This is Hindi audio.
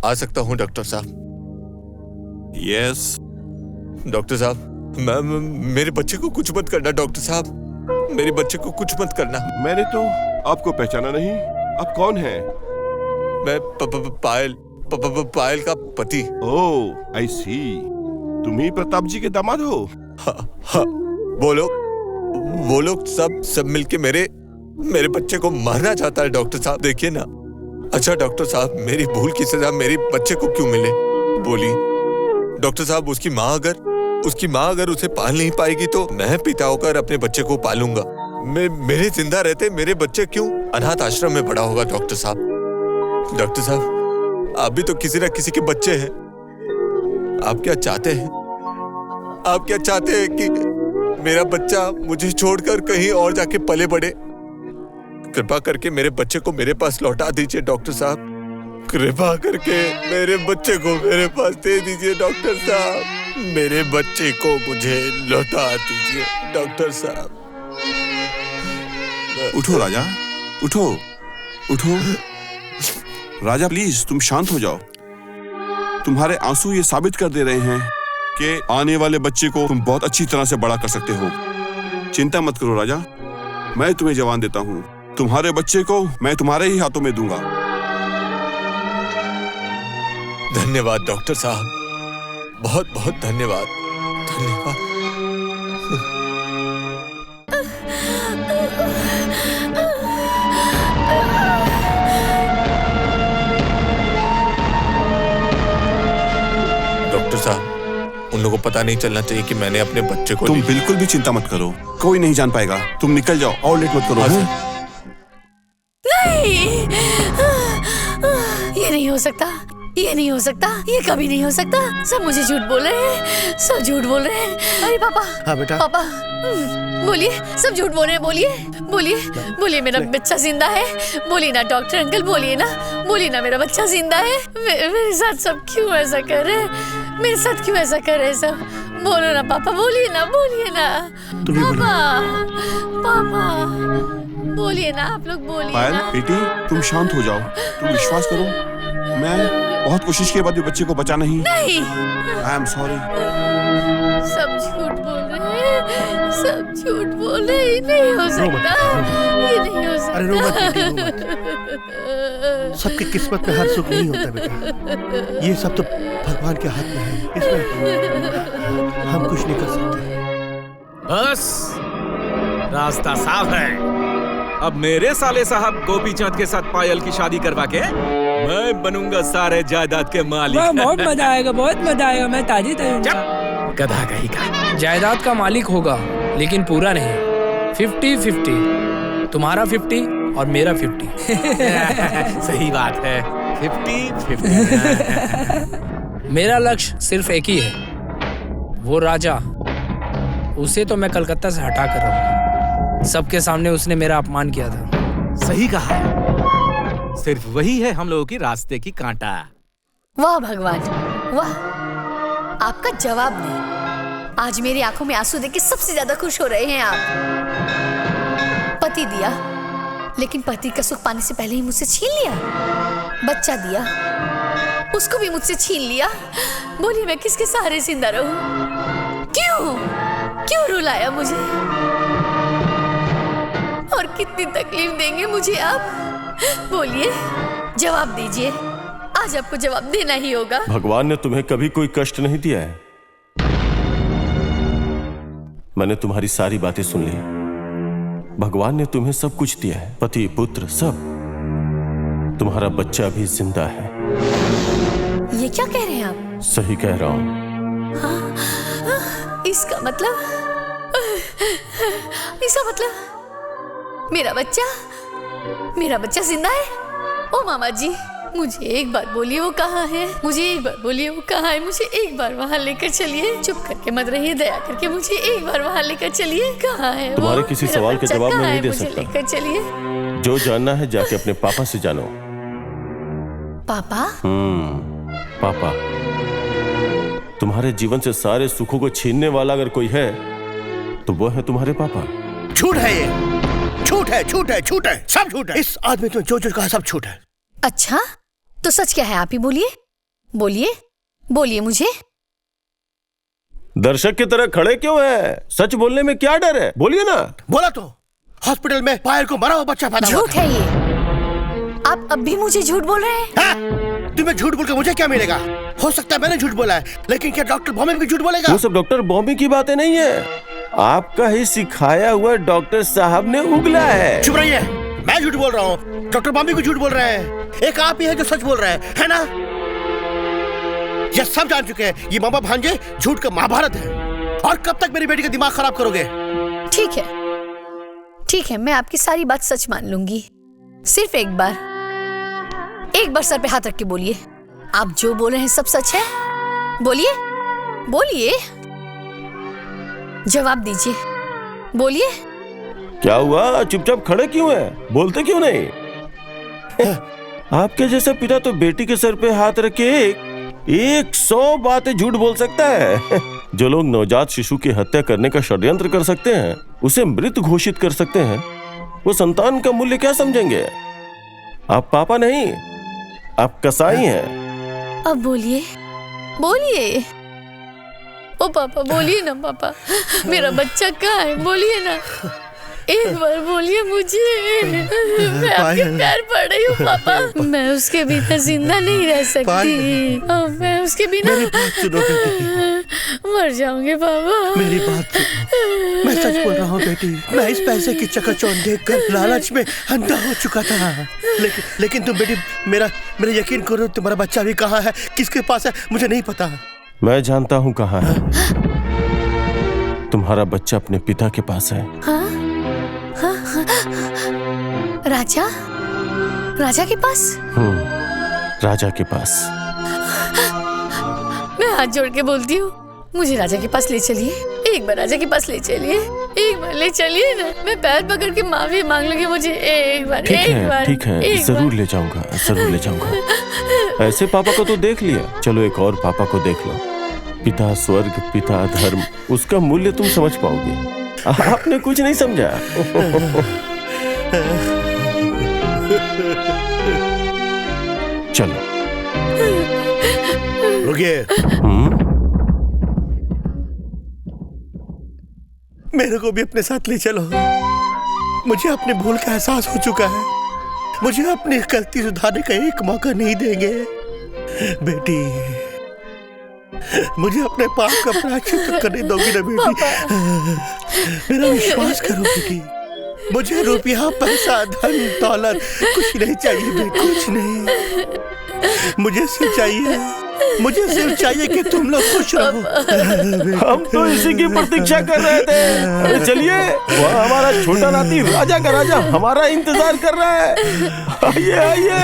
आ सकता हूँ डॉक्टर साहब? यस। डॉक्टर साहब, मेरे बच्चे को कुछ मत करना। डॉक्टर साहब, मेरे बच्चे को कुछ मत करना। मैंने तो आपको पहचाना नहीं। आप कौन हैं? मैं पायल का पति। ओह, आई सी। तुम ही प्रताप जी के दामाद हो? हाँ, वो लोग सब मिलके मेरे बच्चे को मारना चाहता है डॉक्टर साहब। देखिए ना। अच्छा डॉक्टर साहब, मेरी भूल की सजा मेरे बच्चे को क्यों मिले? बोलिए डॉक्टर साहब। उसकी माँ अगर उसे पाल नहीं पाएगी तो मैं पिता होकर अपने बच्चे को पालूंगा। मेरे जिंदा रहते मेरे बच्चे क्यों अनाथ आश्रम में बड़ा होगा? डॉक्टर साहब, आप भी तो किसी न किसी के बच्चे हैं। आप क्या चाहते हैं कि मेरा बच्चा मुझे छोड़कर कहीं और जाके पले बढ़े? कृपा करके मेरे बच्चे को मेरे पास लौटा दीजिए डॉक्टर साहब। कृपा करके मेरे बच्चे को मेरे पास दे दीजिए डॉक्टर साहब। मेरे बच्चे को मुझे लौटा दीजिए डॉक्टर साहब। उठो राजा, उठो। राजा प्लीज तुम शांत हो जाओ। तुम्हारे आंसू ये साबित कर दे रहे हैं कि आने वाले बच्चे को तुम बहुत अच्छी तरह से बड़ा कर सकते हो। चिंता मत करो राजा, मैं तुम्हें जवान देता हूँ। तुम्हारे बच्चे को मैं तुम्हारे ही हाथों में दूंगा। धन्यवाद डॉक्टर साहब, बहुत बहुत धन्यवाद। डॉक्टर साहब, उन लोगों को पता नहीं चलना चाहिए कि मैंने अपने बच्चे को। तुम बिल्कुल भी चिंता मत करो, कोई नहीं जान पाएगा। तुम निकल जाओ और लेट मत करो। नहीं, ये नहीं हो सकता, ये कभी नहीं हो सकता। सब मुझे झूठ बोल रहे हैं, सब झूठ बोल रहे हैं। अरे पापा। हाँ बेटा। पापा बोलिए, सब झूठ बोल रहे हैं। बोलिए मेरा बच्चा जिंदा है। बोलिए ना डॉक्टर अंकल, बोलिए ना मेरा बच्चा जिंदा है। मेरे साथ सब क्यों ऐसा कर रहे हैं? मेरे साथ क्यों ऐसा कर रहे हैं सब? बोलो ना पापा, बोलिए ना पापा बोलिए ना, आप लोग बोलिए पायल ना। बेटी, तुम शांत हो जाओ। तुम विश्वास करो, मैं बहुत कोशिश के बाद भी बच्चे को बचा नहीं। I am sorry. सब झूठ बोल रहे हैं। ये नहीं हो सकता। अरे रो मत बेटी, रो मत। सबकी किस्मत में हर सुख नहीं होता बेटा। ये सब तो भगवान के हाथ में है, इसमें हम कुछ नहीं कर सकते। बस रास्ता साफ है। अब मेरे साले साहब गोपी चंद के साथ पायल की शादी करवा के मैं बनूंगा सारे जायदाद के मालिक। बहुत मजा आएगा, मैं ताजी गधा कहीं का। जायदाद का मालिक होगा लेकिन पूरा नहीं। 50-50, तुम्हारा 50 और मेरा 50। सही बात है, 50-50। मेरा लक्ष्य सिर्फ एक ही है, वो राजा। उसे तो मैं कलकत्ता से हटा कर रहूंगा। सबके सामने उसने मेरा अपमान किया था। सही कहा है, सिर्फ वही है हम लोगों की रास्ते की कांटा। वाह भगवान, वाह, आपका जवाब नहीं। आज मेरी आंखों में आंसू देख के सबसे ज्यादा खुश हो रहे हैं आप। पति दिया, लेकिन पति का सुख पाने से पहले ही मुझसे छीन लिया। बच्चा दिया, उसको भी मुझसे छीन लिया। बोलिए मैं किसके सहारे जिंदा रहूं? क्यों रुलाया मुझे? और कितनी तकलीफ देंगे मुझे आप? बोलिए, जवाब दीजिए। आज आपको जवाब देना ही होगा। भगवान ने तुम्हें कभी कोई कष्ट नहीं दिया है। मैंने तुम्हारी सारी बातें सुन ली। भगवान ने तुम्हें सब कुछ दिया है, पति पुत्र सब। तुम्हारा बच्चा भी जिंदा है। ये क्या कह रहे हैं आप? सही कह रहा हूं। हाँ, इसका मतलब मेरा बच्चा जिंदा है। ओ मामा जी, मुझे एक बार बोलिए वो कहाँ है? मुझे एक बार वहाँ लेकर चलिए। चुप करके मत रहिए, दया करके मुझे एक बार वहाँ लेकर चलिए। कहाँ है वो? तुम्हारे किसी सवाल के जवाब मैं नहीं दे सकता। लेकर चलिए। जो जानना है जाके अपने पापा से जानो। पापा? पापा। तुम्हारे जीवन से सारे सुखों को छीनने वाला अगर कोई है तो वो है तुम्हारे पापा। झूठ है ये, झूठ है, सब झूठ है। इस आदमी ने जो कहा सब झूठ है। अच्छा, तो सच क्या है? आप ही बोलिए, बोलिए, बोलिए मुझे। दर्शक की तरह खड़े क्यों है? सच बोलने में क्या डर है? बोलिए ना। बोला तो, हॉस्पिटल में पायल को मरा हुआ बच्चा पैदा हुआ झूठ है ये। आप अब भी मुझे झूठ बोल रहे हैं? हाँ? तुम्हें झूठ बोलकर मुझे क्या मिलेगा? हो सकता है मैंने झूठ बोला है, लेकिन क्या डॉक्टर बॉम्बे भी झूठ बोलेगा? वो सब डॉक्टर बॉम्बे की बातें नहीं है, आपका ही सिखाया हुआ डॉक्टर साहब ने उगला है। चुप रहिए, मैं झूठ बोल रहा हूँ, डॉक्टर बॉम्बे को झूठ बोल रहे हैं। एक आप ही है जो सच बोल रहे हैं, है ना? ये सब जान चुके हैं, ये मामा भांजे झूठ का महाभारत है। और कब तक मेरी बेटी का दिमाग खराब करोगे? ठीक है, ठीक है, मैं आपकी सारी बात सच मान लूंगी। सिर्फ एक बार सर पे हाथ रख के बोलिए, आप जो बोल रहे हैं सब सच है? बोलिए, बोलिए, जवाब दीजिए, बोलिए। क्या हुआ? चुपचाप खड़े क्यों है? बोलते क्यों नहीं? आपके जैसा पिता तो बेटी के सर पे हाथ रखे 100 बातें झूठ बोल सकता है। जो लोग नवजात शिशु की हत्या करने का षड्यंत्र कर सकते हैं, उसे मृत घोषित कर सकते हैं, वो संतान का मूल्य क्या समझेंगे? आप पापा नहीं, आप कसाई हैं। अब बोलिए, बोलिए। ओ पापा, बोलिए ना पापा, मेरा बच्चा कहाँ है? बोलिए ना, एक बार बोलिए मुझे। मैं आपके पैर पड़ रही हूँ पापा, मैं उसके बिना जिंदा नहीं रह सकती। मैं उसके बिना सुनो बेटी, मर जाऊंगी पापा। मेरी बात सुनो, मैं सच बोल रहा हूँ बेटी। मैं इस पैसे की चकाचौंध देखकर लालच में अंधा हो चुका था, लेकिन तुम बेटी मेरा यकीन करो, तुम्हारा बच्चा भी कहाँ है, किसके पास है, मुझे नहीं पता। मैं जानता हूँ कहाँ है। तुम्हारा बच्चा अपने पिता के पास है। हाँ? राजा? राजा के पास? राजा के पास। मैं हाथ जोड़ के बोलती हूँ, मुझे राजा के पास ले चलिए, एक बार राजा के पास ले चलिए, एक बार ले चलिए ना। मैं पैर पकड़ के माफी मांग लूंगी, मुझे एक बार। ठीक है, जरूर ले जाऊंगा, जरूर ले जाऊंगा। ऐसे पापा को तो देख लिया, चलो एक और पापा को देख लो। पिता स्वर्ग, पिता धर्म, उसका मूल्य तुम समझ पाओगे। आपने कुछ नहीं समझा। चलो रुकिए, मेरे को भी अपने साथ ले चलो। मुझे अपने भूल का एहसास हो चुका है, मुझे अपनी गलती सुधारने का एक मौका नहीं देंगे बेटी। मुझे अपने पाप का प्रायश्चित करने दोगी ना बेटी? मेरा विश्वास करो बेटी, मुझे रुपया, पैसा, धन दौलत कुछ नहीं चाहिए बेटी, कुछ नहीं। मुझे सिर्फ चाहिए कि तुम लोग खुश रहो। हम तो इसी की प्रतीक्षा कर रहे थे। अरे चलिए, वहाँ हमारा छोटा नाती राजा का राजा हमारा इंतजार कर रहा है। आइए आइए।